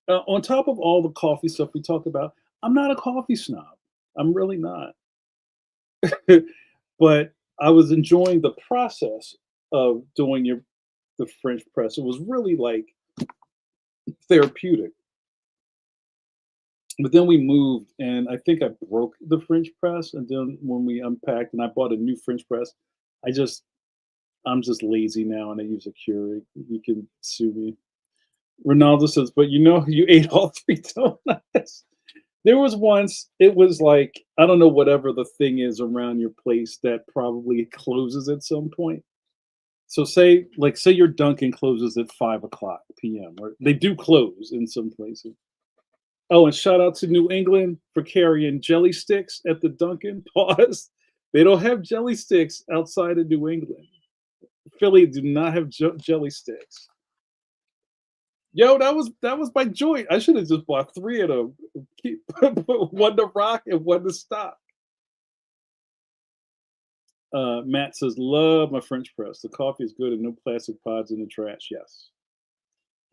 on top of all the coffee stuff we talk about, I'm not a coffee snob. I'm really not. But I was enjoying the process of doing the French press. It was really like therapeutic. But then we moved, and I think I broke the French press. And then when we unpacked, and I bought a new French press, I just I'm just lazy now, and I use a Keurig. You can sue me. Ronaldo says, "But you ate all three donuts." There was once, it was like, I don't know, whatever the thing is around your place that probably closes at some point. So say your Dunkin' closes at 5 o'clock p.m. or they do close in some places. Oh, and shout out to New England for carrying jelly sticks at the Dunkin'. Pause. They don't have jelly sticks outside of New England. Philly do not have jelly sticks. Yo, that was my joint. I should have just bought three of them. Put one to rock and one to stop. Matt says, "Love my French press. The coffee is good and no plastic pods in the trash." Yes.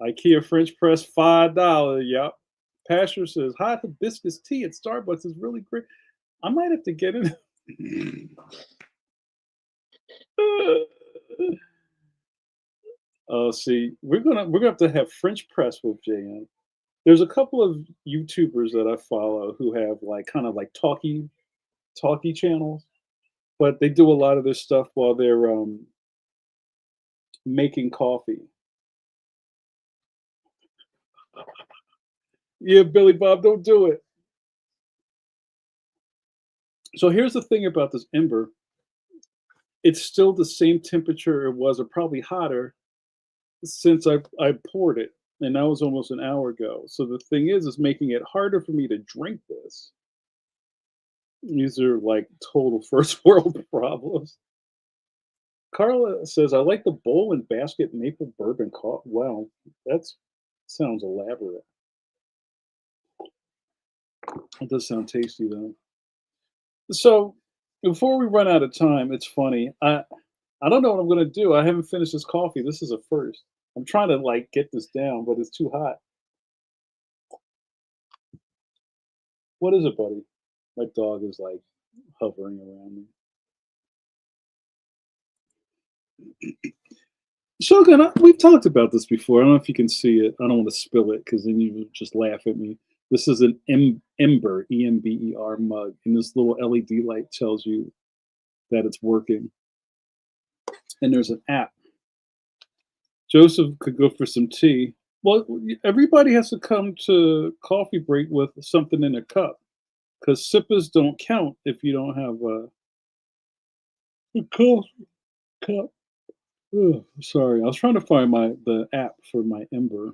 IKEA French press, $5. Yep. Pastor says, "Hot hibiscus tea at Starbucks is really great." I might have to get it. Oh, see, we're gonna have to have French press with JN. There's a couple of YouTubers that I follow who have like kind of like talkie channels, but they do a lot of this stuff while they're making coffee. Yeah, Billy Bob, don't do it. So here's the thing about this ember. It's still the same temperature it was, or probably hotter, since I poured it, and that was almost an hour ago. So the thing is making it harder for me to drink this. These are like total first world problems. Carla says, "I like the bowl and basket maple bourbon coffee." Wow, that sounds elaborate. It does sound tasty though. So before we run out of time, it's funny. I don't know what I'm gonna do. I haven't finished this coffee. This is a first. I'm trying to like get this down, but it's too hot. What is it, buddy? My dog is like hovering around me. Shogun, we've talked about this before. I don't know if you can see it. I don't want to spill it because then you would just laugh at me. This is an Ember, EMBER mug, and this little LED light tells you that it's working. And there's an app. Joseph could go for some tea. Well, everybody has to come to coffee break with something in a cup because sippers don't count if you don't have a coffee cup. Ugh, sorry, I was trying to find the app for my Ember.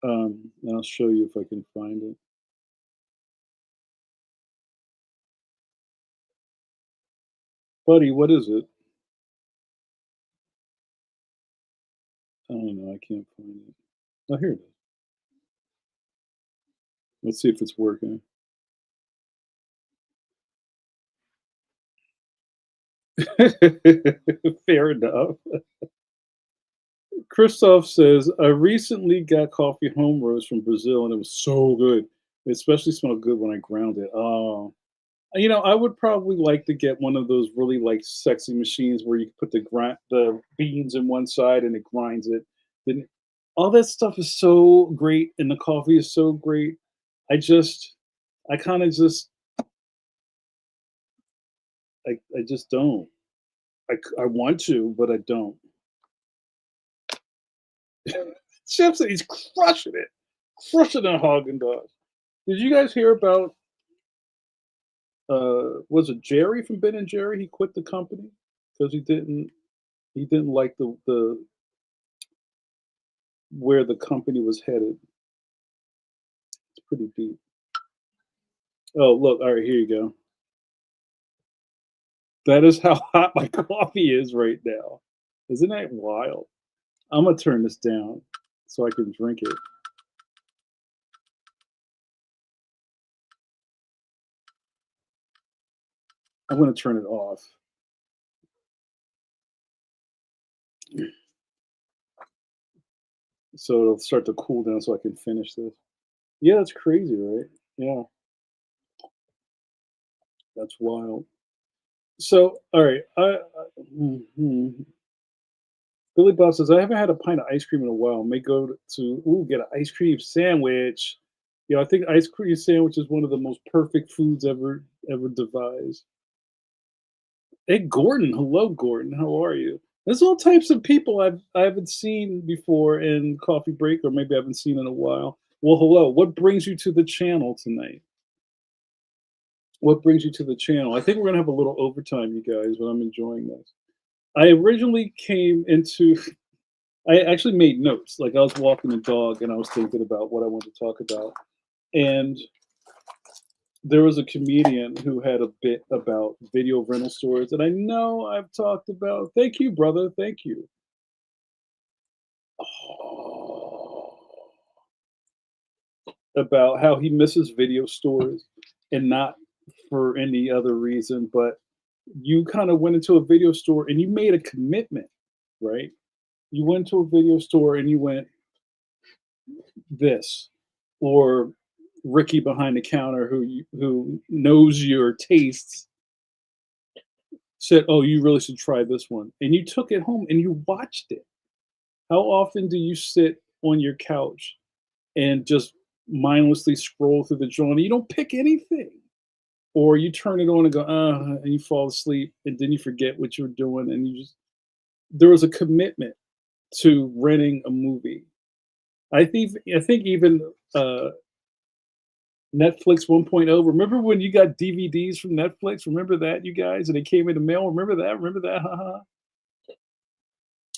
And I'll show you if I can find it. Buddy, what is it? I don't know. I can't find it. Oh, here it is. Let's see if it's working. Fair enough. Christoph says, "I recently got coffee home roast from Brazil, and it was so good. It especially smelled good when I ground it." Oh, I would probably like to get one of those really, like, sexy machines where you can put the beans in one side and it grinds it. Then all that stuff is so great and the coffee is so great. I kinda just I just don't. I want to, but I don't. Simpson, he's crushing that Haagen-Dazs. Did you guys hear about, was it Jerry from Ben& and Jerry? He quit the company because he didn't like the where the company was headed. It's pretty deep. Oh, look, all right, here you go. That is how hot my coffee is right now. Isn't that wild? Imma turn this down so I can drink it. I'm gonna turn it off. So it'll start to cool down so I can finish this. Yeah, that's crazy, right? Yeah, that's wild. So, all right, mhm. Billy Bob says, "I haven't had a pint of ice cream in a while. May go get an ice cream sandwich." I think ice cream sandwich is one of the most perfect foods ever devised. Hey, Gordon. Hello, Gordon. How are you? There's all types of people I haven't seen before in Coffee Break, or maybe I haven't seen in a while. Well, hello. What brings you to the channel tonight? What brings you to the channel? I think we're gonna have a little overtime, you guys, but I'm enjoying this. I originally came into I actually made notes. Like I was walking the dog and I was thinking about what I wanted to talk about. And there was a comedian who had a bit about video rental stores that I know I've talked about. Thank you, brother. Thank you. Oh, about how he misses video stores and not for any other reason, but you kind of went into a video store and you made a commitment, right? You went to a video store and you went, this, or Ricky behind the counter who knows your tastes said, "Oh, you really should try this one," and you took it home and you watched it. How often do you sit on your couch and just mindlessly scroll through the joint? You don't pick anything, or you turn it on and go, and you fall asleep, and then you forget what you're doing, and you just there was a commitment to renting a movie. I think even Netflix 1.0. Remember when you got DVDs from Netflix? Remember that, you guys? And they came in the mail. Remember that? Remember that? Haha.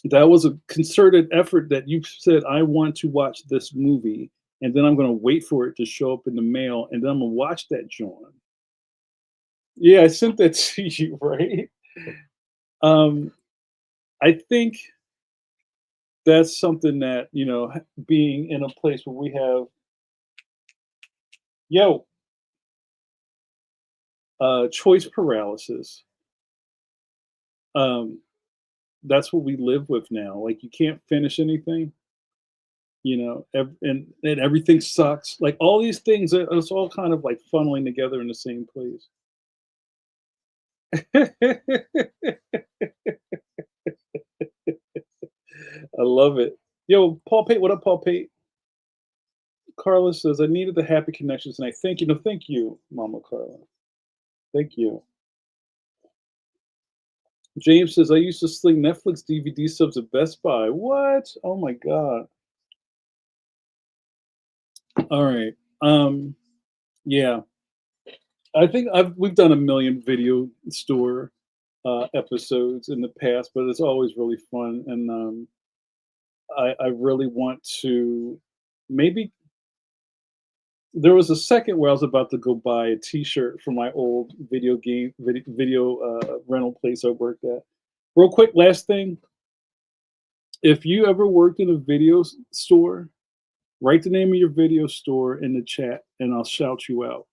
That was a concerted effort that you said, I want to watch this movie, and then I'm going to wait for it to show up in the mail, and then I'm going to watch that John. Yeah, I sent that to you, right? Um, I think that's something that, being in a place where we have, yo, choice paralysis. Um, that's what we live with now. Like you can't finish anything, and everything sucks. Like all these things, it's all kind of like funneling together in the same place. I love it. Yo, Paul Pate, what up, Paul Pate? Carla says, I needed the happy connections tonight. Thank you. No, thank you, Mama Carla. Thank you. James says, I used to sling Netflix DVD subs at Best Buy. What? Oh my God. All right. Yeah. I think we've done a million video store episodes in the past, but it's always really fun. And I really want to maybe there was a second where I was about to go buy a T-shirt from my old video rental place I worked at. Real quick, last thing: if you ever worked in a store, write the name of your video store in the chat, and I'll shout you out.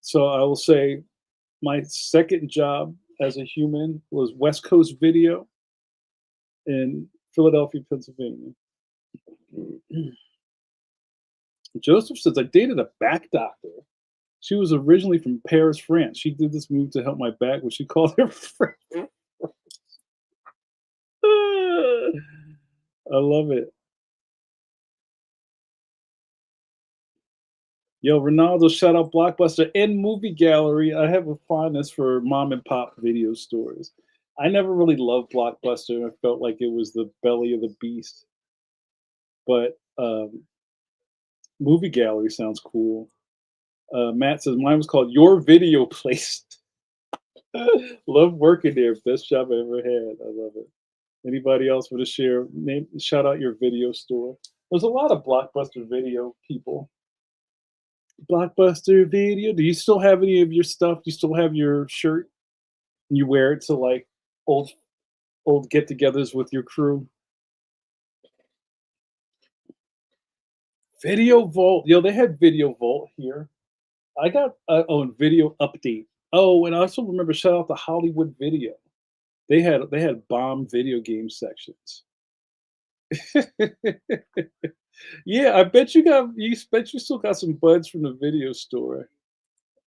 So I will say my second job as a human was West Coast Video in Philadelphia, Pennsylvania. Joseph says I dated a back doctor. She was originally from Paris, France. She did this move to help my back, which she called her friend. I love it. Yo, Ronaldo, shout out Blockbuster and Movie Gallery. I have a fondness for mom and pop video stores. I never really loved Blockbuster. I felt like it was the belly of the beast. But Movie Gallery sounds cool. Matt says mine was called Your Video Place. Love working there. Best job I ever had. I love it. Anybody else want to share? Name, shout out your video store. There's a lot of Blockbuster video people. Blockbuster Video. Do you still have any of your stuff? Do you still have your shirt? You wear it to like old old get-togethers with your crew. Video Vault. Yo, they had Video Vault here. I got oh, Video Update. Oh, and I also remember shout out to Hollywood Video. They had bomb video game sections. Yeah, I bet you still got some buds from the video store.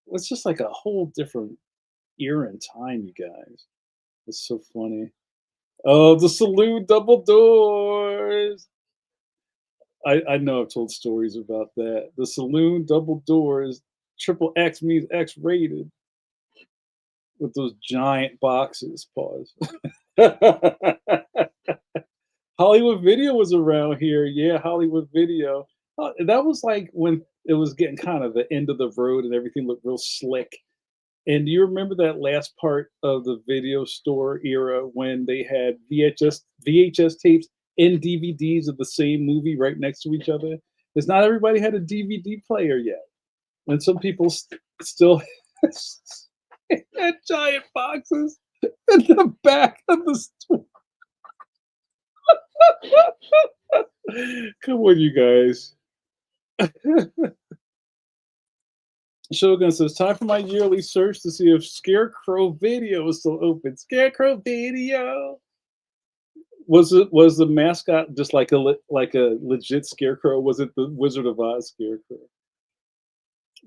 It's just like a whole different era and time, you guys. It's so funny. Oh, the saloon double doors. I know I've told stories about that. The saloon double doors, triple X means X rated with those giant boxes. Pause. Hollywood Video was around here. Yeah, Hollywood Video. That was like when it was getting kind of the end of the road and everything looked real slick. And do you remember that last part of the video store era when they had VHS tapes and DVDs of the same movie right next to each other? Because not everybody had a DVD player yet, and some people still had giant boxes in the back of the store. Come on, you guys. Shogun says, time for my yearly search to see if Scarecrow Video is still open. Scarecrow Video. Was the mascot just like like a legit scarecrow? Was it the Wizard of Oz scarecrow?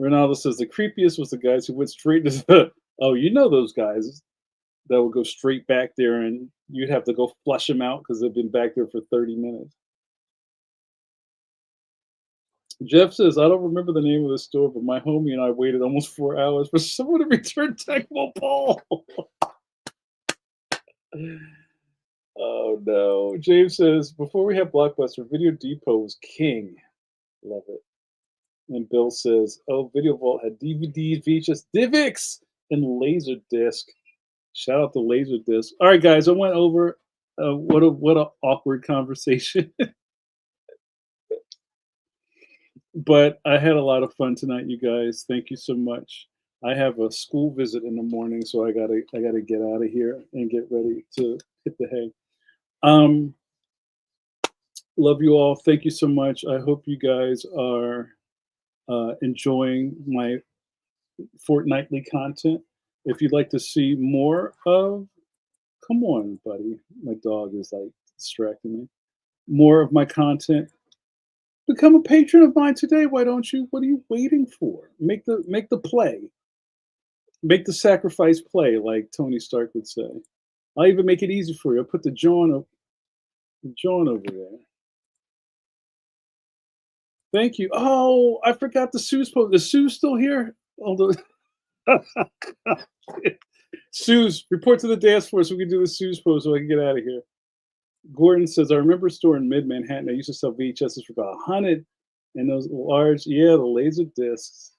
Ronaldo says the creepiest was the guys who went straight to the oh, you know those guys that would go straight back there and you'd have to go flush them out because they've been back there for 30 minutes. Jeff says, I don't remember the name of the store, but my homie and I waited almost 4 hours for someone to return Tecmo Ball. Oh no. James says, before we had Blockbuster, Video Depot was king. Love it. And Bill says, oh, Video Vault had DVDs, VHS, DivX, and Laserdisc. Shout out to Laserdisc. All right, guys, I went over what a awkward conversation. But I had a lot of fun tonight, you guys. Thank you so much. I have a school visit in the morning, so I gotta get out of here and get ready to hit the hay. Love you all. Thank you so much. I hope you guys are enjoying my fortnightly content. If you'd like to see more of, come on, buddy. My dog is like distracting me. More of my content. Become a patron of mine today. Why don't you? What are you waiting for? Make the play. Make the sacrifice play, like Tony Stark would say. I'll even make it easy for you. I'll put the John over there. Thank you. Oh, I forgot the Sue's post. Is Sue still here? Although Sue's, report to the dance floor so we can do the Sue's pose so I can get out of here. Gordon says, I remember a store in mid Manhattan. I used to sell VHSs for about 100 and those large, yeah, the laser discs.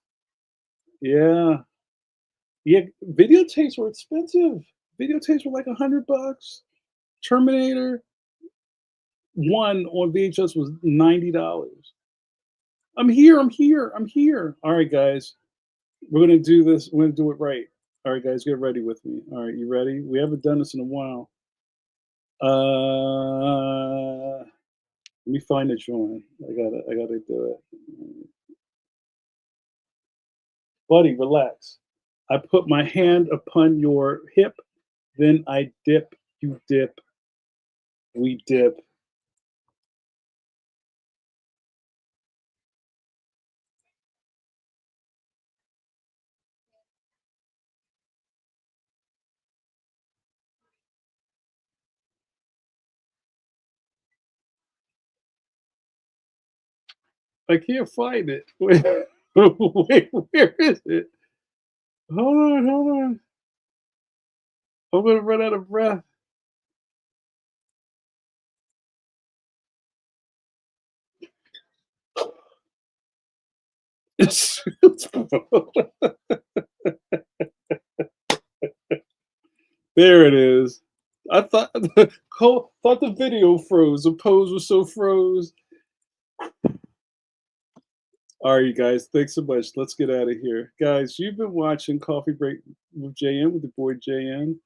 Yeah. Yeah, videotapes were expensive. Videotapes were like $100. Terminator 1 on VHS was $90. I'm here. All right, guys. We're gonna do this. We're gonna do it right. All right, guys, get ready with me. All right, you ready? We haven't done this in a while. Let me find a join. I gotta do it. Buddy, relax. I put my hand upon your hip, then I dip, you dip, we dip. I can't find it. Wait, wait, where is it? Hold on, hold on. I'm gonna run out of breath. There it is. I thought thought the video froze. The pose was so froze. All right, you guys. Thanks so much. Let's get out of here, guys. You've been watching Coffee Break with JN with the boy JN.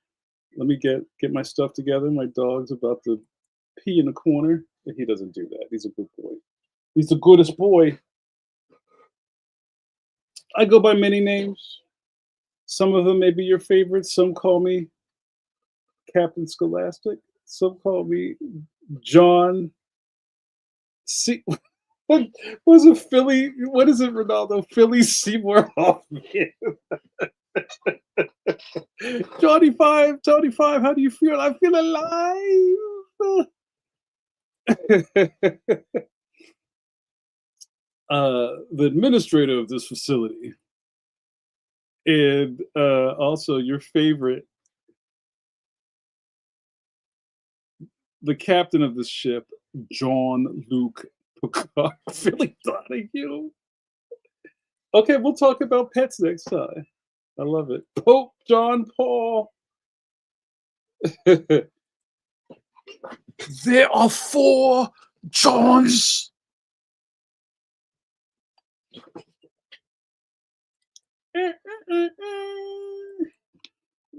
Let me get my stuff together. My dog's about to pee in the corner. He doesn't do that. He's a good boy. He's the goodest boy. I go by many names. Some of them may be your favorites. Some call me Captain Scholastic. Some call me John C. What was it, Philly? What is it, Ronaldo? Philly Seymour Hoffman. Johnny Five, Johnny Five, how do you feel? I feel alive. The administrator of this facility, and also your favorite, the captain of the ship, John Luke Picard. Philly Donahue. Okay, we'll talk about pets next time. I love it. Pope John Paul. There are 4 Johns.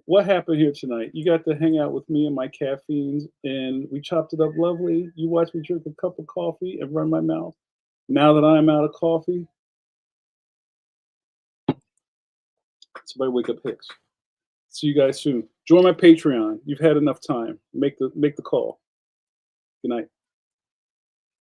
What happened here tonight? You got to hang out with me and my caffeines, and we chopped it up lovely. You watched me drink a cup of coffee and run my mouth. Now that I'm out of coffee, somebody wake up Hicks. See you guys soon. Join my Patreon. You've had enough time. Make the call. Good night.